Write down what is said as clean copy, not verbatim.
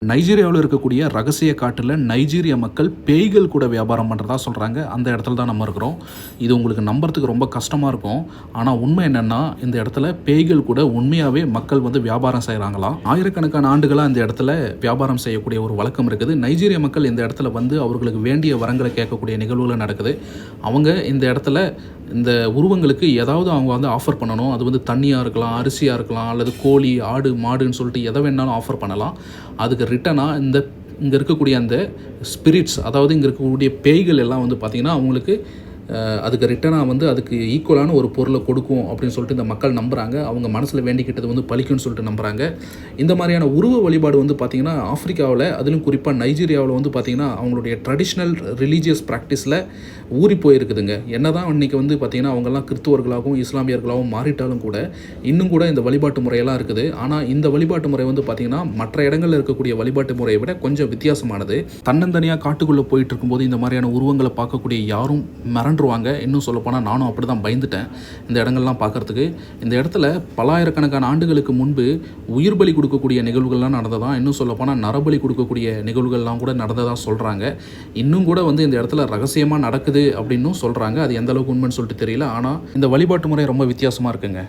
நைஜீரியாவில் இருக்கக்கூடிய ரகசிய காட்டில் நைஜீரிய மக்கள் பேய்கள் கூட வியாபாரம் பண்ணுறதா சொல்கிறாங்க. அந்த இடத்துல தான் நம்ம இருக்கிறோம். இது உங்களுக்கு நம்புறதுக்கு ரொம்ப கஷ்டமாக இருக்கும். ஆனால் உண்மை என்னென்னா, இந்த இடத்துல பேய்கள் கூட உண்மையாகவே மக்கள் வியாபாரம் செய்கிறாங்களாம். ஆயிரக்கணக்கான ஆண்டுகளாக இந்த இடத்துல வியாபாரம் செய்யக்கூடிய ஒரு வழக்கம் இருக்குது. நைஜீரிய மக்கள் இந்த இடத்துல அவர்களுக்கு வேண்டிய வரங்களை கேட்கக்கூடிய நிகழ்வுகள் நடக்குது. அவங்க இந்த இடத்துல இந்த உருவங்களுக்கு ஏதாவது அவங்க ஆஃபர் பண்ணணும். அது தண்ணியாக இருக்கலாம், அரிசியாக இருக்கலாம், அல்லது கோழி, ஆடு, மாடுன்னு சொல்லிட்டு எதை வேணாலும் ஆஃபர் பண்ணலாம். அதுக்கு ரிட்டனாக இங்கே இருக்கக்கூடிய அந்த ஸ்பிரிட்ஸ், அதாவது இங்கே இருக்கக்கூடிய பேய்கள் எல்லாம் பார்த்திங்கன்னா அவங்களுக்கு அதுக்கு ரிட்டனாக அதுக்கு ஈக்குவலான ஒரு பொருளை கொடுக்கும் அப்படின்னு சொல்லிட்டு இந்த மக்கள் நம்புகிறாங்க. அவங்க மனசில் வேண்டிக்கிட்டது பலிக்கும்னு சொல்லிட்டு நம்புகிறாங்க. இந்த மாதிரியான உருவ வழிபாடு பார்த்திங்கன்னா ஆஃப்ரிக்காவில், அதிலும் குறிப்பாக நைஜீரியாவில் பார்த்திங்கன்னா அவங்களுடைய ட்ரெடிஷ்னல் ரிலீஜியஸ் ப்ராக்டிஸில் ஊறி போயிருக்குதுங்க. என்ன தான் இன்றைக்கி பார்த்திங்கன்னா அவங்கெல்லாம் கிறிஸ்துவர்களாகவும் இஸ்லாமியர்களாகவும் மாறிட்டாலும் கூட இன்னும் கூட இந்த வழிபாட்டு முறையெல்லாம் இருக்குது. ஆனால் இந்த வழிபாட்டு முறை பார்த்திங்கன்னா மற்ற இடங்களில் இருக்கக்கூடிய வழிபாட்டு முறையை விட கொஞ்சம் வித்தியாசமானது. தன்னந்தனியாக காட்டுக்குள்ளே போயிட்டு இருக்கும்போது இந்த மாதிரியான உருவங்களை பார்க்கக்கூடிய யாரும் மிரண்டுருவாங்க. இன்னும் சொல்லப்போனால் நானும் அப்படி தான் பயந்துட்டேன் இந்த இடங்கள்லாம் பார்க்குறதுக்கு. இந்த இடத்துல பல்லாயிரக்கணக்கான ஆண்டுகளுக்கு முன்பு உயிர் பலி கொடுக்கக்கூடிய நிகழ்வுகள்லாம் நடந்ததான். இன்னும் சொல்லப்போனால் நரபலி கொடுக்கக்கூடிய நிகழ்வுகள்லாம் கூட நடந்ததாக சொல்கிறாங்க. இன்னும் கூட இந்த இடத்துல ரகசியமாக நடக்குது அப்படின்னும் சொல்கிறாங்க. அது எந்த அளவுக்கு உண்மைன்னு சொல்லிட்டு தெரியல. ஆனால் இந்த வழிபாட்டு முறை ரொம்ப வித்தியாசமாக இருக்குங்க.